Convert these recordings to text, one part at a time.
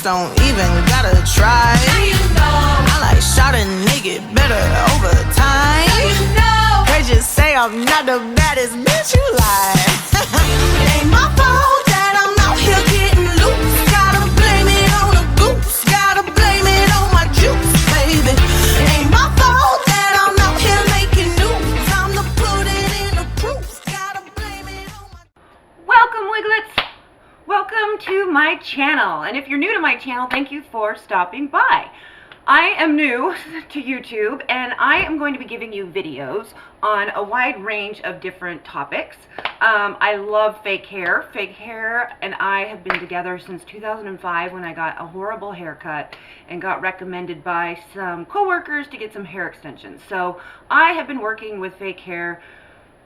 don't even gotta try. I like shot a nigga better over time. They just say I'm not the baddest bitch you like. It ain't my fault that I'm out here getting loose. Gotta blame it on the goose. Gotta blame it on my juice, baby. It ain't my fault that I'm out here making news. I'm the put it in the proof. Gotta blame it on my... Welcome, Wiglets! Welcome to my channel. And if you're new to my channel, thank you for stopping by. I am new to YouTube, and I am going to be giving you videos on a wide range of different topics. I love fake hair. Fake hair and I have been together since 2005 when I got a horrible haircut and got recommended by some coworkers to get some hair extensions. So I have been working with fake hair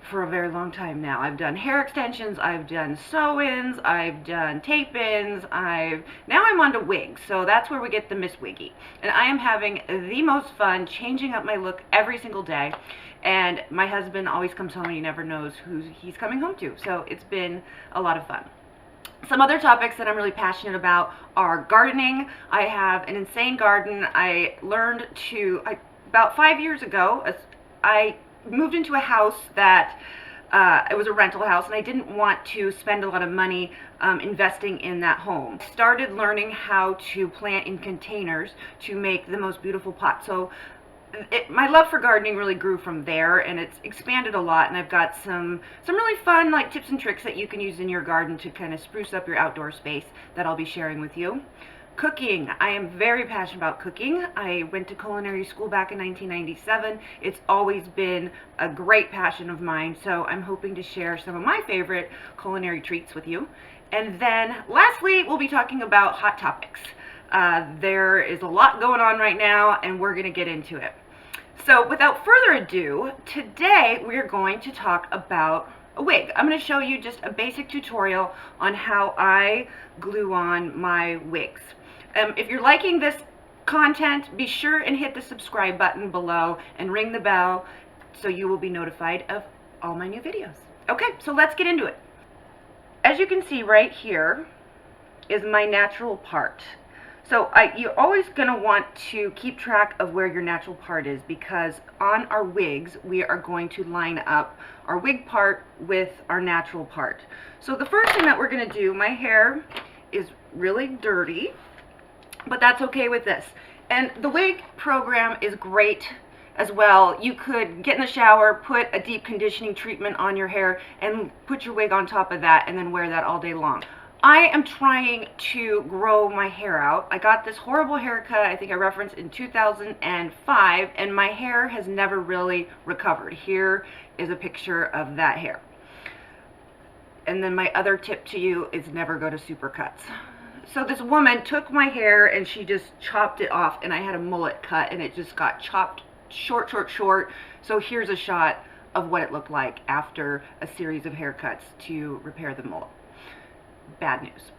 for a very long time now. I've done hair extensions, I've done sew-ins, I've done tape-ins, now I'm on to wigs, so that's where we get the Miss Wiggy. And I am having the most fun changing up my look every single day, and my husband always comes home and he never knows who he's coming home to, so it's been a lot of fun. Some other topics that I'm really passionate about are gardening. I have an insane garden. I learned to, about 5 years ago, I moved into a house that it was a rental house, and I didn't want to spend a lot of money investing in that home. I started learning how to plant in containers to make the most beautiful pots. So my love for gardening really grew from there, and it's expanded a lot, and I've got some really fun like tips and tricks that you can use in your garden to kind of spruce up your outdoor space that I'll be sharing with you. Cooking. I am very passionate about cooking. I went to culinary school back in 1997. It's always been a great passion of mine, so I'm hoping to share some of my favorite culinary treats with you. And then lastly, we'll be talking about hot topics. There is a lot going on right now, and we're going to get into it. So without further ado, today we're going to talk about a wig. I'm going to show you just a basic tutorial on how I glue on my wigs. If you're liking this content, be sure and hit the subscribe button below and ring the bell so you will be notified of all my new videos. Okay, so let's get into it. As you can see right here is my natural part. So you're always going to want to keep track of where your natural part is, because on our wigs we are going to line up our wig part with our natural part. So the first thing that we're going to do, my hair is really dirty, but that's okay with this. And the wig program is great as well. You could get in the shower, put a deep conditioning treatment on your hair, and put your wig on top of that, and then wear that all day long. I am trying to grow my hair out. I got this horrible haircut, I think I referenced in 2005, and my hair has never really recovered. Here is a picture of that hair. And then my other tip to you is never go to supercuts. So this woman took my hair and she just chopped it off, and I had a mullet cut and it just got chopped short. So here's a shot of what it looked like after a series of haircuts to repair the mullet. Bad news.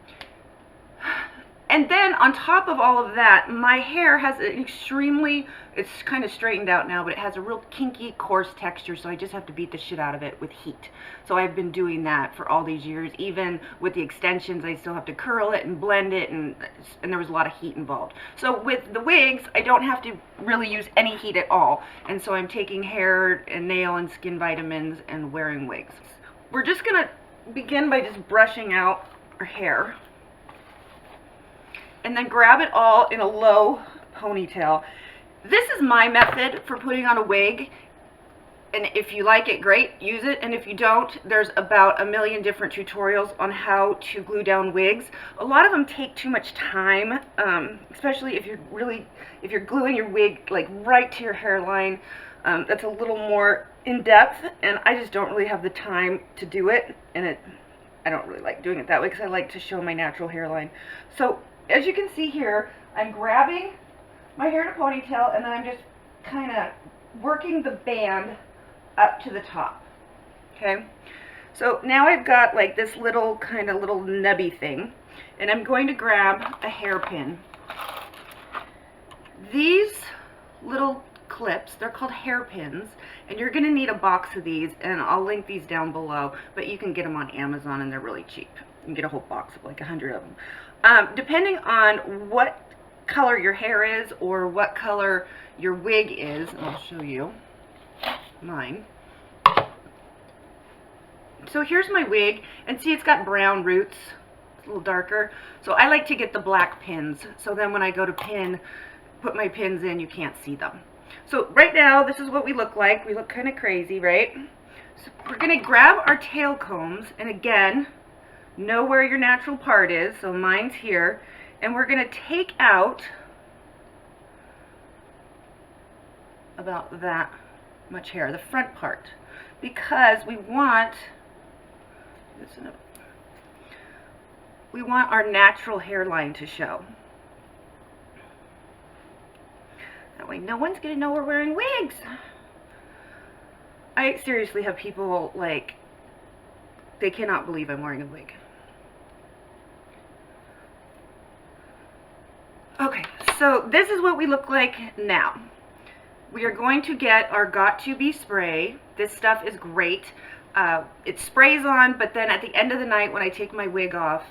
And then on top of all of that, my hair has an extremely, it's kind of straightened out now, but it has a real kinky, coarse texture, so I just have to beat the shit out of it with heat. So I've been doing that for all these years. Even with the extensions, I still have to curl it and blend it, and there was a lot of heat involved. So with the wigs, I don't have to really use any heat at all, and so I'm taking hair and nail and skin vitamins and wearing wigs. We're just going to begin by just brushing out our hair, and then grab it all in a low ponytail. This is my method for putting on a wig, and if you like it, great, use it, and if you don't, there's about a million different tutorials on how to glue down wigs. A lot of them take too much time, especially if you're gluing your wig like right to your hairline. That's a little more in depth, and I just don't really have the time to do it, and I don't really like doing it that way because I like to show my natural hairline. So as you can see here, I'm grabbing my hair in a ponytail, and then I'm just kind of working the band up to the top. Okay, so now I've got like this little kind of little nubby thing, and I'm going to grab a hairpin. These little clips, they're called hairpins, and you're going to need a box of these, and I'll link these down below, but you can get them on Amazon and they're really cheap. can get a whole box of like 100 of them. Depending on what color your hair is or what color your wig is, I'll show you mine. So here's my wig, and see, it's got brown roots. It's a little darker. So I like to get the black pins, so then when I go to put my pins in, you can't see them. So right now, this is what we look like. We look kind of crazy, right? So we're going to grab our tail combs, and again, know where your natural part is. So mine's here, and we're going to take out about that much hair, the front part, because we want our natural hairline to show. That way no one's going to know we're wearing wigs. I seriously have people, like, they cannot believe I'm wearing a wig. Okay, so this is what we look like now. We are going to get our Got To Be spray. This stuff is great. It sprays on, but then at the end of the night when I take my wig off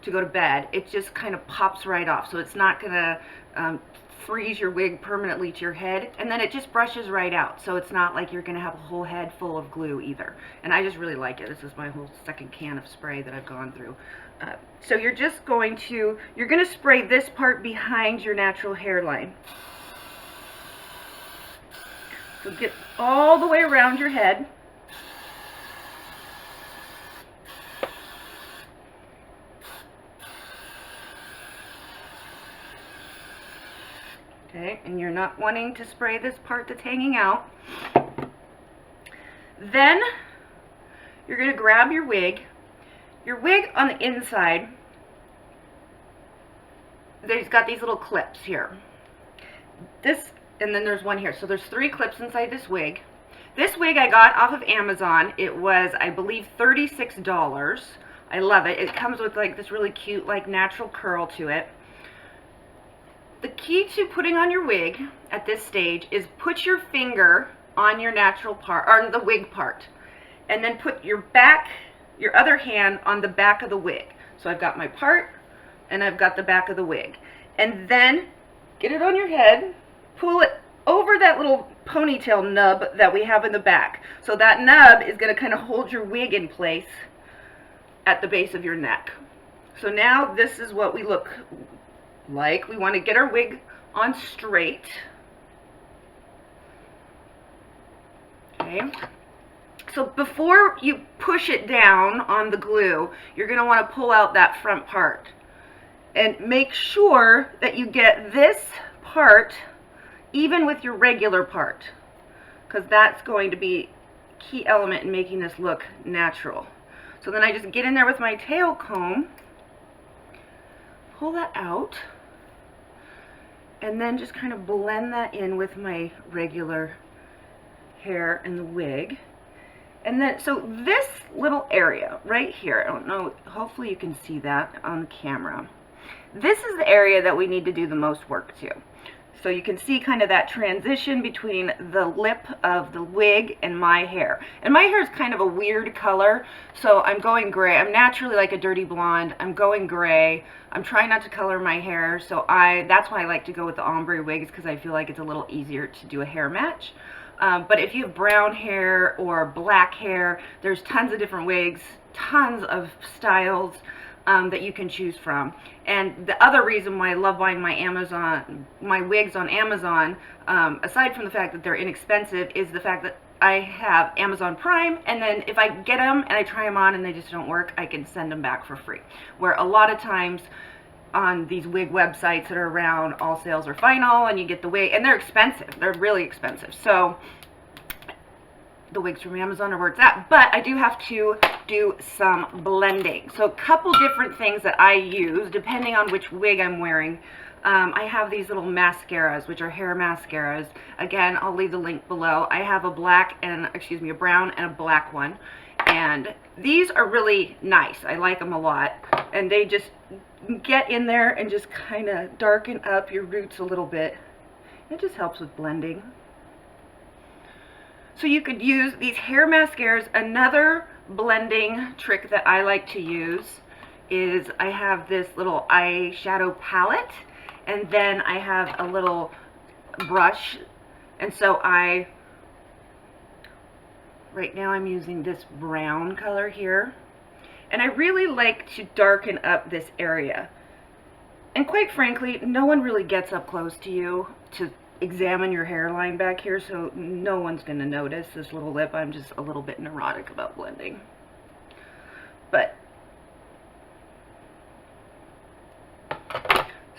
to go to bed, it just kind of pops right off. So it's not going to freeze your wig permanently to your head, and then it just brushes right out. So it's not like you're going to have a whole head full of glue either. And I just really like it. This is my whole second can of spray that I've gone through. So you're just going to, spray this part behind your natural hairline. So get all the way around your head. Okay, and you're not wanting to spray this part that's hanging out. Then you're going to grab your wig. Your wig on the inside, there's got these little clips here. And then there's one here. So there's 3 clips inside this wig. This wig I got off of Amazon. It was, I believe, $36. I love it. It comes with like this really cute, like, natural curl to it. The key to putting on your wig at this stage is put your finger on your natural part, or the wig part, and then put your other hand on the back of the wig. So I've got my part, and I've got the back of the wig. And then get it on your head, pull it over that little ponytail nub that we have in the back. So that nub is going to kind of hold your wig in place at the base of your neck. So now this is what we look like. We want to get our wig on straight. Okay. So before you push it down on the glue, you're going to want to pull out that front part. And make sure that you get this part even with your regular part, because that's going to be a key element in making this look natural. So then I just get in there with my tail comb, pull that out, and then just kind of blend that in with my regular hair and the wig. And then, so this little area right here, I don't know, hopefully you can see that on the camera. This is the area that we need to do the most work to. So you can see kind of that transition between the lip of the wig and my hair. And my hair is kind of a weird color, so I'm going gray. I'm naturally like a dirty blonde. I'm going gray. I'm trying not to color my hair, so that's why I like to go with the ombre wigs, because I feel like it's a little easier to do a hair match. But if you have brown hair or black hair, there's tons of different wigs, tons of styles that you can choose from. And the other reason why I love buying my wigs on Amazon, aside from the fact that they're inexpensive, is the fact that I have Amazon Prime, and then if I get them and I try them on and they just don't work, I can send them back for free. Where a lot of times on these wig websites that are around, all sales are final, and you get the wig, and they're expensive. They're really expensive. So the wigs from Amazon are where it's at. But I do have to do some blending. So a couple different things that I use depending on which wig I'm wearing. I have these little mascaras, which are hair mascaras. Again, I'll leave the link below. I have a brown and a black one. And these are really nice. I like them a lot. And they just get in there and just kind of darken up your roots a little bit. It just helps with blending. So you could use these hair mascaras. Another blending trick that I like to use is I have this little eyeshadow palette, and then I have a little brush, and so right now I'm using this brown color here, and I really like to darken up this area. And quite frankly, no one really gets up close to you to examine your hairline back here, so no one's going to notice this little lip. I'm just a little bit neurotic about blending. But,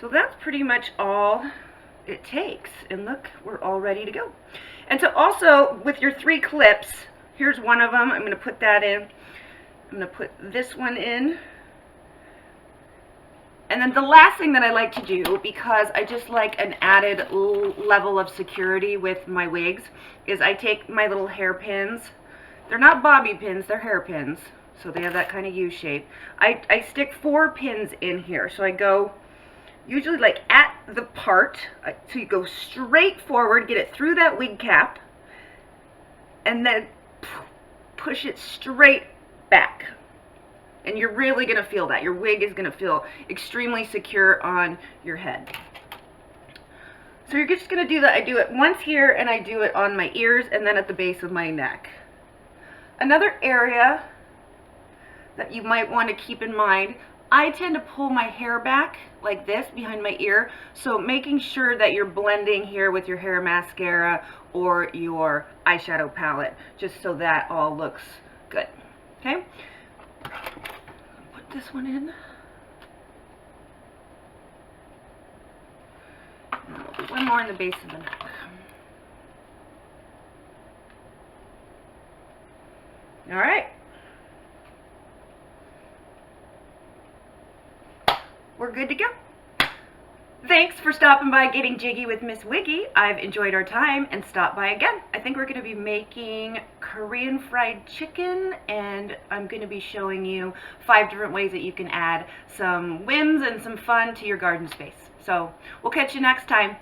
so that's pretty much all it takes. And look, we're all ready to go. And so also, with your 3 clips, here's one of them. I'm going to put that in. I'm going to put this one in. And then the last thing that I like to do, because I just like an added level of security with my wigs, is I take my little hairpins. They're not bobby pins, they're hairpins. So they have that kind of U shape. I stick 4 pins in here. So I go usually like at the part. So you go straight forward, get it through that wig cap, and then push it straight back. And you're really going to feel that. Your wig is going to feel extremely secure on your head. So you're just going to do that. I do it once here, and I do it on my ears, and then at the base of my neck. Another area that you might want to keep in mind, I tend to pull my hair back like this behind my ear. So making sure that you're blending here with your hair mascara or your eyeshadow palette, just so that all looks good. Okay? Put this one in. And we'll do one more in the base of the neck. All right. We're good to go. Thanks for stopping by Getting Jiggy with Miss Wiggy. I've enjoyed our time, and stop by again. I think we're going to be making Korean fried chicken, and I'm going to be showing you 5 different ways that you can add some whims and some fun to your garden space. So we'll catch you next time.